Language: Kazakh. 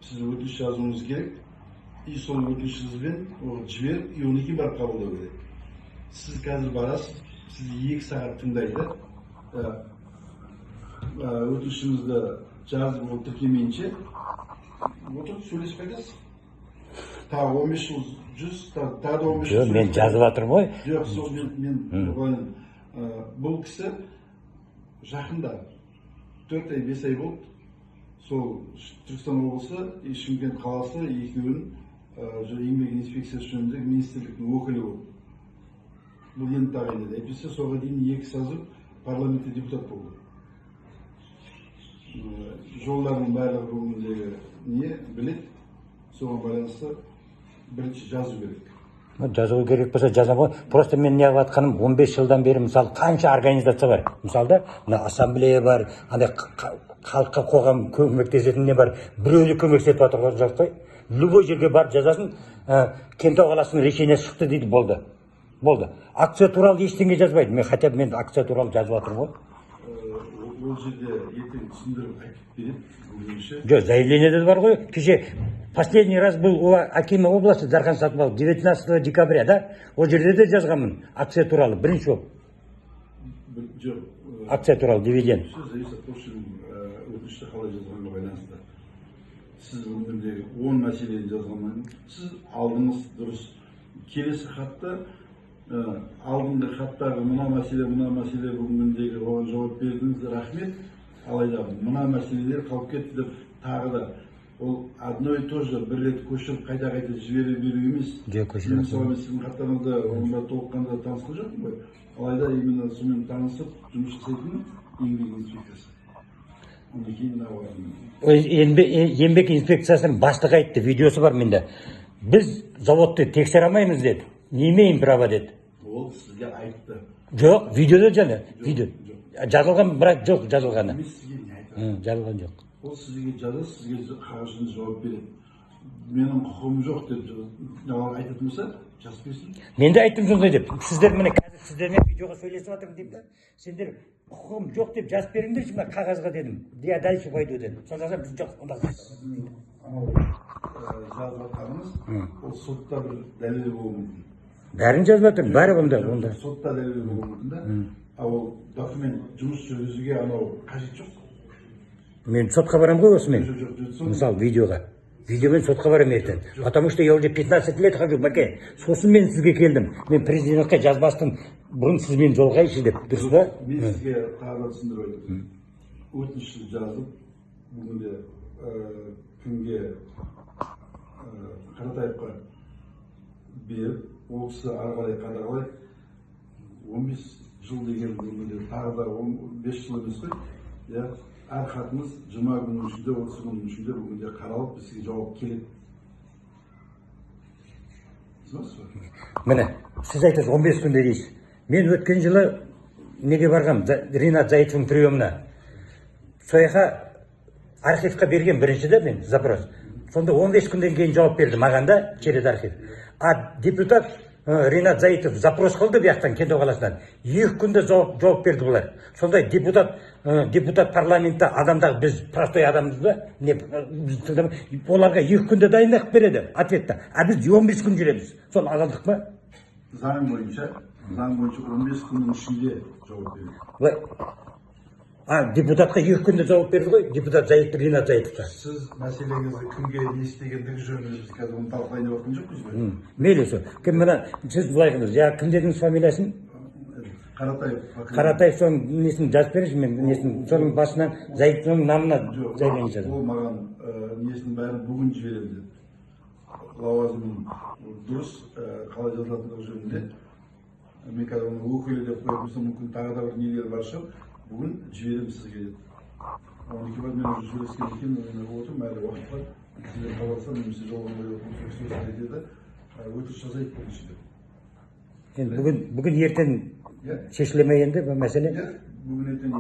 Siz ötüş yazmanız gerek. İyi son ötüşünüzden o civer, iyoniki barıp kabul edin. Siz қазір barasыз, siz 2 saat tındaydı. Ötüşünüzde жазып ол тіркемейінше, отырып сөйлесіп қайтасыз. Тағы 15 жыл, 100, тағы да 15 жыл. Мен жазып жатырмын ғой. Жоқ, сол мен бұл кісі жақында 4 ай, 5 ай болды. Сол Түркістан облысы, Шымкент қаласы екеуін еңбек инспекциясы жөніндегі министрліктің өкілі болды. Бұл енді тағайындады. Әйтпесе соға дейін 2 созыв парламентте депутат болды. Жолдардың барлығы бүгіндегі не білет, соған байланысты бірінші жазу керек. Жазу керек болса жазамын ғой. Просто мен не қылып жатқаным 15 жылдан бері мысалы қанша организация бар. Мысалда ассамблея бар, андай халыққа қоғам көмектесетін не бар. Біреуді көмектесіп жатырған жоқ қой. Любой жерге барып жазасын, Кентау қаласының решениесі шықты дейді, болды. Болды. Акция туралы ештеңе жазбайды. Мен хотя бы мен акция туралы жазып жатырмын ғой. Ол жерде ертең түсіндіріп айтып береді, бүгінше. Жоқ, заявлениеде бар ғой. Кеше последний раз был у Акима области Дархан Сатыбалов 19 декабря, да? Ол жерде де жазғанмын акция туралы, бірінші болып. Жоқ. Акция туралы дивиденд. Все зависит от того, что өтінішті қалай жазғанға байланысты. Сіз бүгіндегі 10 мәселені жазғаннан, сіз алдыңыз дұрыс. Келесі хатта алдыңғы хаттағы мына мәселе бүгіндегі оған жауап бердіңіз, рахмет. Алайда мына мәселелер қалып кетті деп тағы да ол одно и то же бір рет көшіріп қайта жібере беру емес. Мен мысалы сіздің хаттарыңызда онда толыққанда танысқан жоқпын ғой. Алайда именно сонымен танысып жұмыс жасайтын еңбек инспекциясы. Онда кейін еңбек инспекциясының бастығы айтты, видеосы бар менде. Біз заводты тексере алмаймыз деді. Не имеем права деді. Ол сізге айтты. Жоқ, видеода жаңа. Жазылған, бірақ жоқ жазылғаны. Мен сізге не айтамын? Жазылған жоқ. Ол сізге жазады, сізге қағазында жауап береді. Менің құқығым жоқ деп айтатын болса, жазып берсін. Мен де айттым сондай деп. Сіздер міне қазір сіздермен видеоға сөйлесіп жатырмын деймін да. Сендер құқығым жоқ деп жазып беріңдерші ме қағазға дедім. Я дальше пойду дедім. Сонда біз жоқ. Анау жазып жатқанымыз, ол сотта бір дәлелі болуы мүмкін. Бәрін жазып жатырмын, бәрі онда. Сотта дәлелі болуы мүмкін да. Ал документ жұмыс жүргізуге анау қажет жоқ. Мен сотқа барам ғой осымен. Мысалы видеоға. Видеомен сотқа барам ертең. Потому что я уже 15 лет хожу, бәке. Сосын мен сізге келдім. Мен президентке жазбастым. Бұрын сіз мен жолғайшы деп. Дұрыс па? Мен сізге тағы түсіндіріп айтып. Өтінішті жазып, бүгінде күнге Қаратаевқа беріп, ол кісі ары қарай қадағалай 15 жыл деген бүгінде тағы да 15 жыл емес қой. Әр хатымыз 20 күннің ішінде, 30 күннің ішінде бүгінде қаралып, бізге жауап келеді. Міне, сіз айтасыз 15 күнде дейсіз. Мен өткен жылы неге барғам? Ринат Заитовтың приемына. Сояқа архивқа берген біріншіде мен запрос. Сонда 15 күнден кейін жауап берді маған да через архив. А депутат Ринат Заитов запрос қылды бұяқтан Кентау қаласынан. 2 күнде жауап берді бұлар. Сондай депутат парламентта адамдағы біз простой адамбыз ба? Оларға 2 күнде дайындап береді ответті. А біз 15 күн жүреміз. Соны алалдық па? Заң бойынша 15 күннің ішінде жауап береді. Депутатқа 2 күнде жауап берді ғой, депутат Ринат Заитовқа. Сіз мәселеңізді кімге не істегендігі жөнінде біз қазір оны талқылайын деп жатқан жоқпыз ғой. Мейлі сол. Кім мына сіз былай қылыңыз. Кім дедіңіз фамилиясын? Қаратаев. Қаратаев соның несін жазып беріңізші, мен несін соның басынан Заитовтың намына заявление жаздым. Ол маған несінің бәрін бүгін жіберемін деді. Лауазымын дұрыс қалай жазылатындығы жөнінде. Мен қазір оны өкілі деп қойып, мүмкін тағы да бір нелер бар шығар. Бүгін жіберем сізге деді. 12 бар, мен уже сөйлескен екен, отырмын, әлі уақыт бар. Сізден қаларса, немесе жолын қойып отырып сөз айтеді, өтініш жазайық біріншіден. Бүгін ертең шешіле ме енді бұл мәселе? Бүгін ертең